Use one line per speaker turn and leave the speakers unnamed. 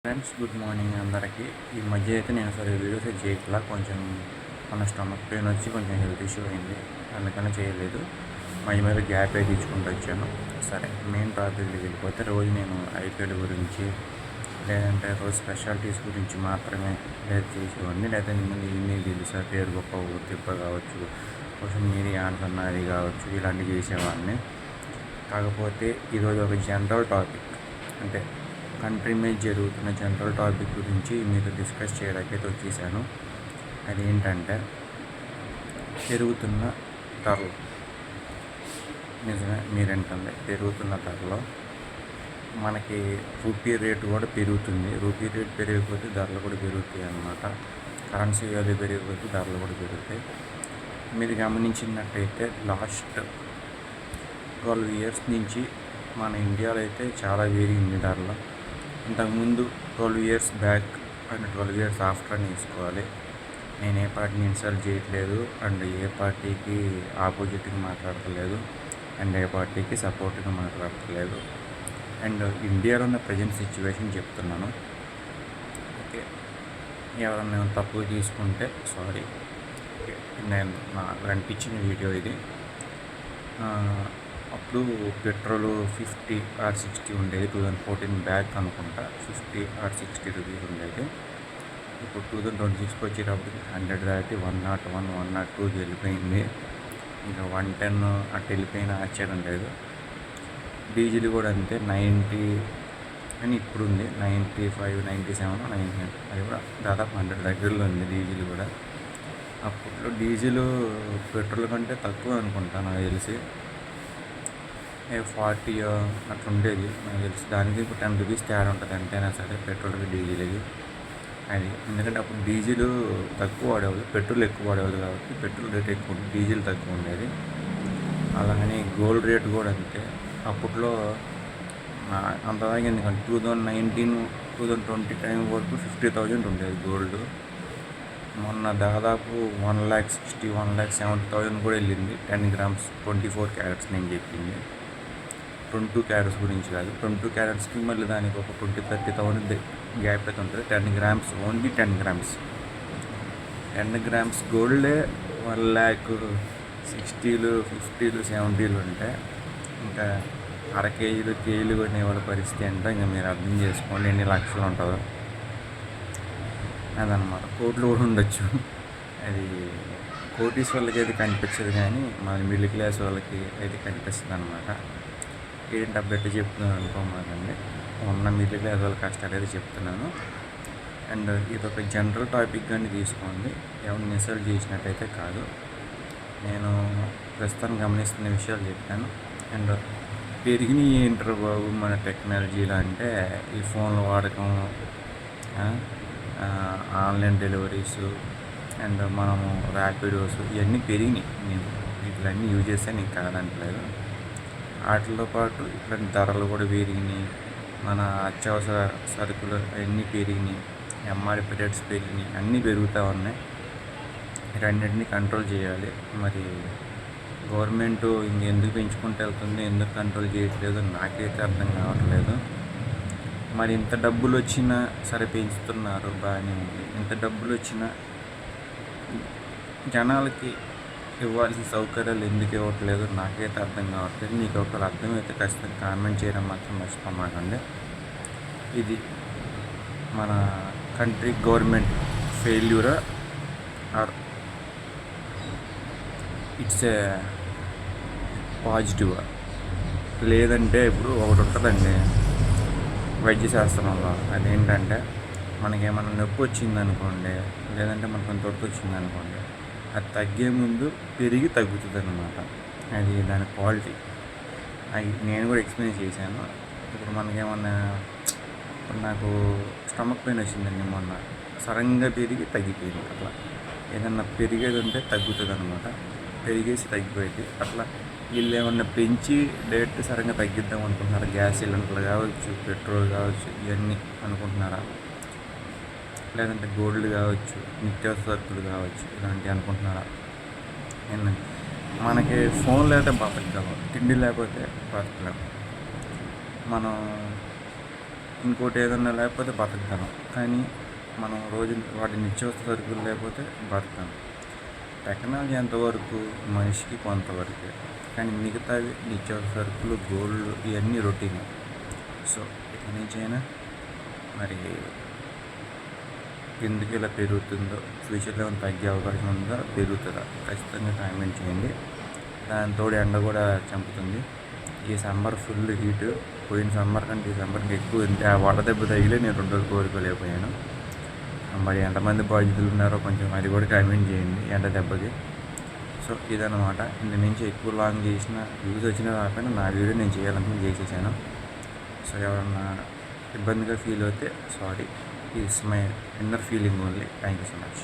Friends, good morning అందరికీ. ఈ మధ్య అయితే నేను సరే వీడియోస్ చేయట్లా. కొంచెం మన స్టమక్ పెయిన్ వచ్చి కొంచెం హెల్త్ ఇష్యూ అయింది, అందుకని చేయలేదు. మధ్య గ్యాప్ అయితే ఇచ్చుకుంటూ వచ్చాను. సరే, మెయిన్ టాపిక్కి వెళ్ళిపోతే రోజు నేను ఐపీఎల్ గురించి లేదంటే రోజు స్పెషాలిటీస్ గురించి మాత్రమే లేదు చేసేవాడిని. లేదా ముందు ఇన్ని తెలుసా, పేరు గొప్ప తిప్ప కావచ్చు, కొంచెం మీది ఆన్సర్ నాది కావచ్చు, ఇలాంటివి చేసేవాడిని. కాకపోతే ఈరోజు ఒక జనరల్ టాపిక్, అంటే కంట్రీ మీద జరుగుతున్న జనరల్ టాపిక్ గురించి మీతో డిస్కస్ చేయడానికి వచ్చేసాను. అదేంటంటే పెరుగుతున్న ధరలు. నిజమే, మీరేంటంటే పెరుగుతున్న ధరలో మనకి రూపీ రేటు కూడా పెరుగుతుంది. రూపీ రేటు పెరిగిపోతే ధరలు కూడా పెరుగుతాయి అన్నమాట. కరెన్సీ వాల్యూ పెరిగిపోతే ధరలు కూడా పెరుగుతాయి. మీరు గమనించినట్టయితే లాస్ట్ 12 ఇయర్స్ నుంచి మన ఇండియాలో అయితే చాలా పెరిగింది ధరలు. ఇంతకుముందు 12 years back and 12 years after అని తీసుకోవాలి. నేను ఏ పార్టీని ఇన్సల్ట్ చేయట్లేదు, అండ్ ఏ పార్టీకి ఆపోజిట్గా మాట్లాడతలేదు, అండ్ ఏ పార్టీకి సపోర్ట్గా మాట్లాడతలేదు. అండ్ ఇండియాలో ఉన్న ప్రజెంట్ సిచ్యువేషన్ చెప్తున్నాను. ఓకే, ఎవరన్నా తప్పుగా తీసుకుంటే సారీ. నేను నాకు అనిపించిన వీడియో ఇది. అప్పుడు పెట్రోల్ 50 or 60 ఉండేది. 2014 బ్యాక్ అనుకుంటా 50 or 60 రూపీస్ ఉండేది. ఇప్పుడు 2026 వచ్చేటప్పటికి 100 దాటి 101, 102 వెళ్ళిపోయింది. ఇంకా 110 అటు వెళ్ళిపోయిన ఆశ్చర్యం లేదు. డీజిల్ కూడా అంతే, 90 అని ఇప్పుడు ఉంది, 95, 97, 99. అది కూడా దాదాపు 100 దగ్గరలో ఉంది డీజిల్ కూడా. అప్పట్లో డీజిల్ పెట్రోల్ కంటే తక్కువ అనుకుంటా నాకు తెలిసి, 40 అట్లా ఉండేది నాకు తెలిసి. దానికి ఇప్పుడు 10 రూపీస్ తేడా ఉంటుంది ఎంతైనా సరే పెట్రోల్కి డీజిల్కి. అది ఎందుకంటే అప్పుడు డీజిల్ తక్కువ వాడేవాళ్ళు, పెట్రోల్ ఎక్కువ వాడేవాళ్ళు కాబట్టి పెట్రోల్ రేట్ ఎక్కువ ఉంటుంది, డీజిల్ తక్కువ ఉండేది. అలాగని గోల్డ్ రేట్ కూడా అంతే. అప్పట్లో అంతదాకా ఎందుకంటే 2019, 2020 టైం వరకు 50,000 ఉండేది గోల్డ్. మొన్న దాదాపు 1,60,000, 1,70,000 కూడా వెళ్ళింది. 10 grams 24 క్యారెట్స్ నేను చెప్పింది. 22 క్యారెట్స్ గురించి కాదు. 22 క్యారెట్స్కి మళ్ళీ దానికి ఒక 20,000-30,000 గ్యాప్ అయితే ఉంటుంది. 10 grams, ఓన్లీ 10 grams. 10 grams గోల్డే 1,60,000, 50,000, 70,000 ఉంటే ఇంకా అర కేజీలు కేజీలు కొనేవాళ్ళ పరిస్థితి అంటే ఇంకా మీరు అర్థం చేసుకోండి ఎన్ని లక్షలు ఉంటుందో. అదనమాట. కోట్లు కూడా ఉండొచ్చు. అది కోటీస్ వాళ్ళకి అయితే కనిపించదు, కానీ మన మిడిల్ క్లాస్ వాళ్ళకి అయితే కనిపిస్తుంది అనమాట. ఏంటి అప్డేట్ చెప్తున్నాను అనుకోమాకండి, ఉన్న మిడిల్ క్లాస్ వాళ్ళ కష్టాలు అయితే చెప్తున్నాను. అండ్ ఇది ఒక జనరల్ టాపిక్ కానీ తీసుకోండి, ఎవరిని ఇన్సల్ట్ చేసినట్టయితే కాదు. నేను ప్రస్తుతం గమనిస్తున్న విషయాలు చెప్పాను. అండ్ పెరిగినాయి ఏంటారు బాబు మన టెక్నాలజీలో అంటే, ఈ ఫోన్ల వాడకం, ఆన్లైన్ డెలివరీస్, అండ్ మనము ర్యాపిడోస్, ఇవన్నీ పెరిగినాయి. నేను వీటిలన్నీ యూజ్ చేస్తే నేను కాదంటలేదు. వాటితో పాటు ఇట్లాంటి ధరలు కూడా పెరిగినాయి. మన అత్యవసర సరుకులు అవన్నీ పెరిగినాయి, ఎంఆర్పి రేట్స్ పెరిగినాయి, అన్నీ పెరుగుతూ ఉన్నాయి. వీటన్నిటిని కంట్రోల్ చేయాలి. మరి గవర్నమెంట్ ఇంకెందుకు పెంచుకుంటూ వెళ్తుంది, ఎందుకు కంట్రోల్ చేయట్లేదు నాకైతే అర్థం కావట్లేదు. మరి ఇంత డబ్బులు వచ్చినా సరే పెంచుతున్నారు, బాగానే ఉంది. ఇంత డబ్బులు వచ్చినా జనాలకి ఇవ్వాల్సిన సౌకర్యాలు ఎందుకు ఇవ్వట్లేదు నాకైతే అర్థం కావట్లేదు. మీకు ఒకవేళ అర్థమైతే ఖచ్చితంగా కామెంట్ చేయడం మాత్రం మర్చిపోమాకండి. ఇది మన కంట్రీ గవర్నమెంట్ ఫెయిల్యూరా ఆర్ ఇట్స్ ఏ పాజిటివా? లేదంటే ఇప్పుడు ఒకటి ఉంటుందండి వైద్య శాస్త్రంలో, అదేంటంటే మనకేమన్నా నొప్పి వచ్చిందనుకోండి, లేదంటే మనకు కొంత తొడుకు వచ్చిందనుకోండి, అది తగ్గే ముందు పెరిగి తగ్గుతుంది అన్నమాట. అది దాని క్వాలిటీ. అది నేను కూడా ఎక్స్పీరియన్స్ చేశాను. ఇప్పుడు మనకేమన్నా, ఇప్పుడు నాకు స్టమక్ పెయిన్ వచ్చిందండి మొన్న, సడన్గా పెరిగి తగ్గిపోయింది. అట్లా ఏదన్నా పెరిగేది ఉంటే తగ్గుతుంది అనమాట, పెరిగేసి తగ్గిపోయింది. అట్లా వీళ్ళు ఏమన్నా పెంచి డైరెక్ట్ సడన్గా తగ్గిద్దాం అనుకుంటున్నారా? గ్యాస్ సిలిండర్లు కావచ్చు, పెట్రోల్ కావచ్చు, ఇవన్నీ అనుకుంటున్నారా? లేదంటే గోల్డ్ కావచ్చు, నిత్యావసర సరుకులు కావచ్చు, ఇలాంటివి అనుకుంటున్నారా? మనకి ఫోన్ లేకపోతే బతకగలం, తిండి లేకపోతే బతకలేము. మనం ఇంకోటి ఏదన్నా లేకపోతే బతకగలం. కానీ మనం రోజు వాటి నిత్యావసర సరుకులు లేకపోతే బతకం. టెక్నాలజీ ఎంతవరకు మనిషికి కొంతవరకే, కానీ మిగతావి నిత్యావసర సరుకులు, గోల్డ్ ఇవన్నీ రొటీన్. సో ఇక నుంచైనా మరి ఎందుకు ఇలా పెరుగుతుందో, ఫ్యూచర్లో ఏమైనా తగ్గే అవకాశం ఉందా, పెరుగుతుందా, ఖచ్చితంగా కామెంట్ చేయండి. దాంతో ఎండ కూడా చంపుతుంది. ఈ సమ్మర్ ఫుల్ హీట్. పోయిన సమ్మర్ కంటే ఈ సమ్మర్కి ఎక్కువ ఉంది. ఆ వడదెబ్బ తగిలే నేను 2 రోజులు కోరుకోలేకపోయాను. మరి ఎంతమంది బాధితులు ఉన్నారో కొంచెం అది కూడా కామెంట్ చేయండి ఎండ దెబ్బకి. సో ఇదన్నమాట. ఇంత నుంచి ఎక్కువ లాంగ్ చేసిన యూజ్ వచ్చినా రాకపోయినా నా వీడియో నేను చేయాలనుకుని చేసేసాను. సో ఎవరన్నా ఇబ్బందిగా ఫీల్ అవుతే sorry. It's my inner feeling only. Thank you so much.